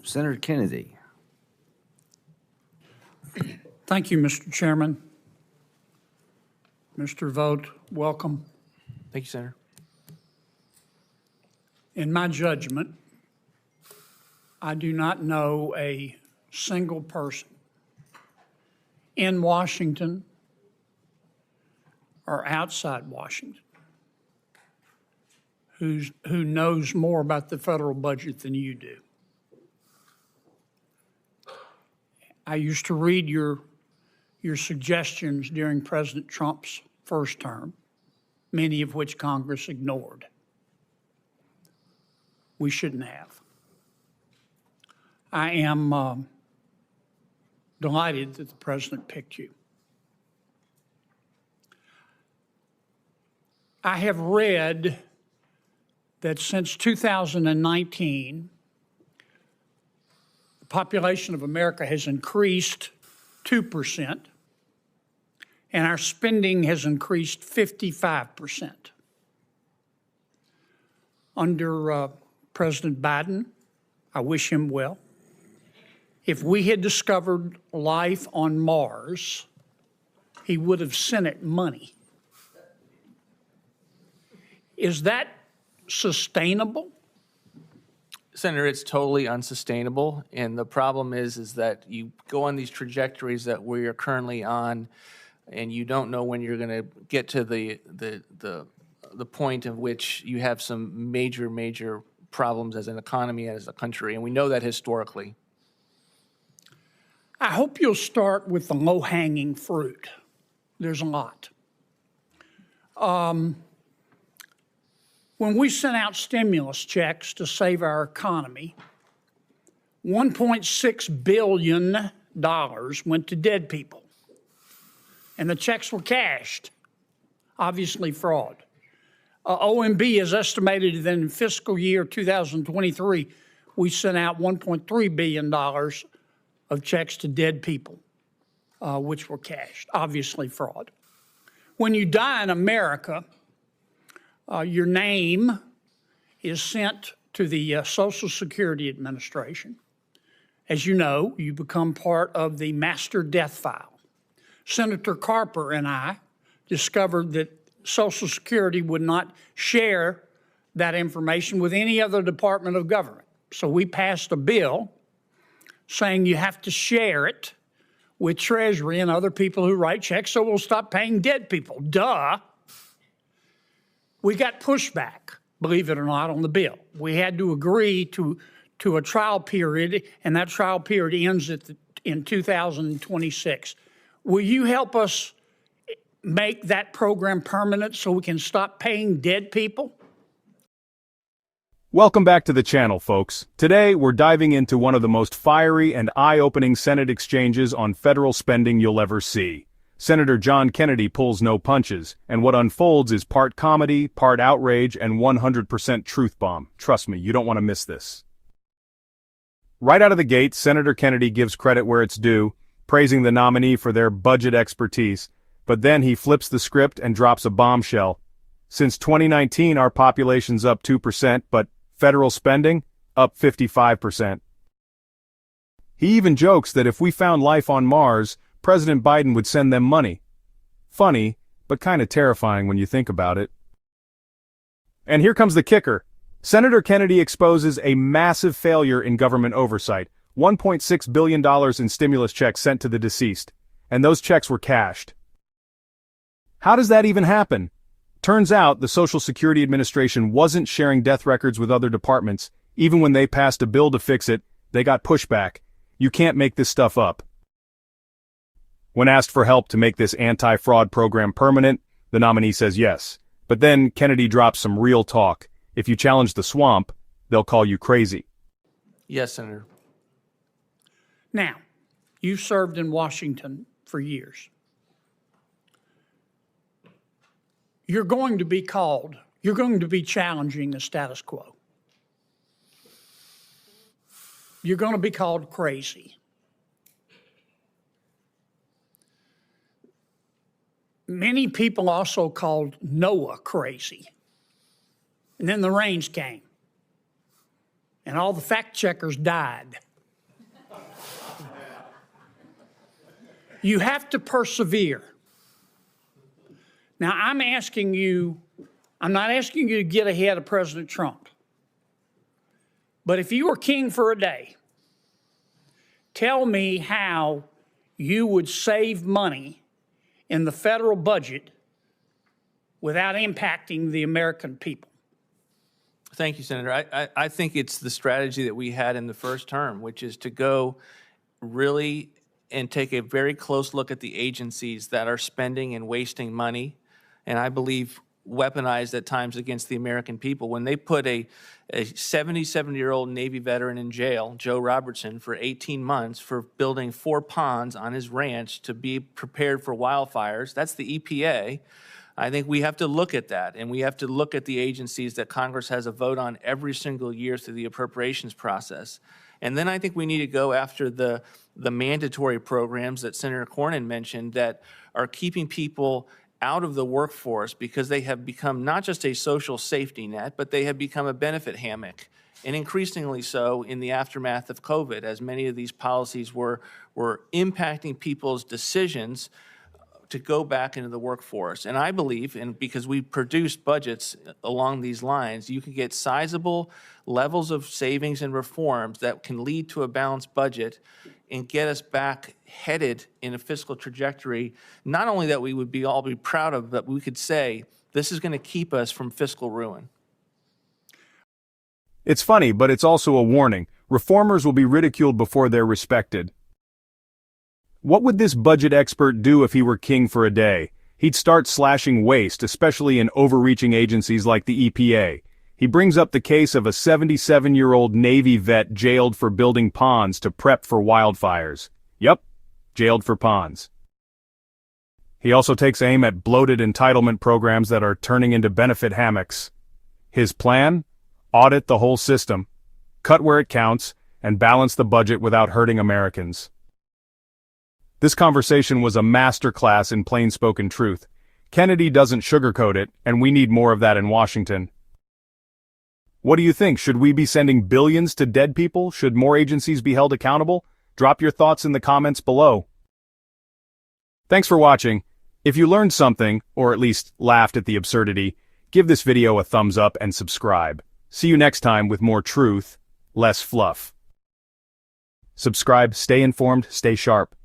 Senator Kennedy. Thank you, Mr. Chairman. Mr. Vogt, welcome. Thank you, Senator. In my judgment, I do not know a single person in Washington or outside Washington who knows more about the federal budget than you do. I used to read your suggestions during President Trump's first term, many of which Congress ignored. We shouldn't have. I am delighted that the president picked you. I have read that since 2019, the population of America has increased 2%, and our spending has increased 55%. Under President Biden, I wish him well. If we had discovered life on Mars, he would have sent it money. Is that sustainable? Senator, it's totally unsustainable, and the problem is that you go on these trajectories that we are currently on, and you don't know when you're going to get to the point of which you have some major problems as an economy, as a country, and we know that historically. I hope you'll start with the low-hanging fruit. There's a lot. When we sent out stimulus checks to save our economy, $1.6 billion went to dead people, and the checks were cashed, obviously fraud. OMB has estimated that in fiscal year 2023, we sent out $1.3 billion of checks to dead people, which were cashed, obviously fraud. When you die in America, your name is sent to the Social Security Administration. As you know, you become part of the master death file. Senator Carper and I discovered that Social Security would not share that information with any other department of government. So we passed a bill saying you have to share it with Treasury and other people who write checks, so we'll stop paying dead people. Duh. We got pushback, believe it or not, on the bill. We had to agree to a trial period, and that trial period ends in 2026. Will you help us make that program permanent so we can stop paying dead people? Welcome back to the channel, folks. Today, we're diving into one of the most fiery and eye-opening Senate exchanges on federal spending you'll ever see. Senator John Kennedy pulls no punches, and what unfolds is part comedy, part outrage, and 100% truth bomb. Trust me, you don't want to miss this. Right out of the gate, Senator Kennedy gives credit where it's due, praising the nominee for their budget expertise, but then he flips the script and drops a bombshell. Since 2019, our population's up 2%, but federal spending, up 55%. He even jokes that if we found life on Mars, President Biden would send them money. Funny, but kinda terrifying when you think about it. And here comes the kicker. Senator Kennedy exposes a massive failure in government oversight. $1.6 billion in stimulus checks sent to the deceased. And those checks were cashed. How does that even happen? Turns out the Social Security Administration wasn't sharing death records with other departments. Even when they passed a bill to fix it, they got pushback. You can't make this stuff up. When asked for help to make this anti-fraud program permanent, the nominee says yes. But then Kennedy drops some real talk. If you challenge the swamp, they'll call you crazy. Yes, Senator. Now, you've served in Washington for years. You're going to be challenging the status quo. You're going to be called crazy. Many people also called Noah crazy. And then the rains came. And all the fact checkers died. You have to persevere. Now, I'm not asking you to get ahead of President Trump. But if you were king for a day, tell me how you would save money in the federal budget without impacting the American people. Thank you, Senator. I think it's the strategy that we had in the first term, which is to go really and take a very close look at the agencies that are spending and wasting money, and I believe weaponized at times against the American people. When they put a 77-year-old Navy veteran in jail, Joe Robertson, for 18 months for building 4 ponds on his ranch to be prepared for wildfires, that's the EPA. I think we have to look at that, and we have to look at the agencies that Congress has a vote on every single year through the appropriations process. And then I think we need to go after the mandatory programs that Senator Cornyn mentioned that are keeping people out of the workforce because they have become not just a social safety net, but they have become a benefit hammock, and increasingly so in the aftermath of COVID, as many of these policies were impacting people's decisions to go back into the workforce. And I believe, and because we produce budgets along these lines, you can get sizable levels of savings and reforms that can lead to a balanced budget and get us back headed in a fiscal trajectory, not only that we would all be proud of, but we could say, this is going to keep us from fiscal ruin. It's funny, but it's also a warning. Reformers will be ridiculed before they're respected. What would this budget expert do if he were king for a day? He'd start slashing waste, especially in overreaching agencies like the EPA. He brings up the case of a 77-year-old Navy vet jailed for building ponds to prep for wildfires. Yup, jailed for ponds. He also takes aim at bloated entitlement programs that are turning into benefit hammocks. His plan? Audit the whole system, cut where it counts, and balance the budget without hurting Americans. This conversation was a masterclass in plain-spoken truth. Kennedy doesn't sugarcoat it, and we need more of that in Washington. What do you think? Should we be sending billions to dead people? Should more agencies be held accountable? Drop your thoughts in the comments below. Thanks for watching. If you learned something, or at least laughed at the absurdity, give this video a thumbs up and subscribe. See you next time with more truth, less fluff. Subscribe, stay informed, stay sharp.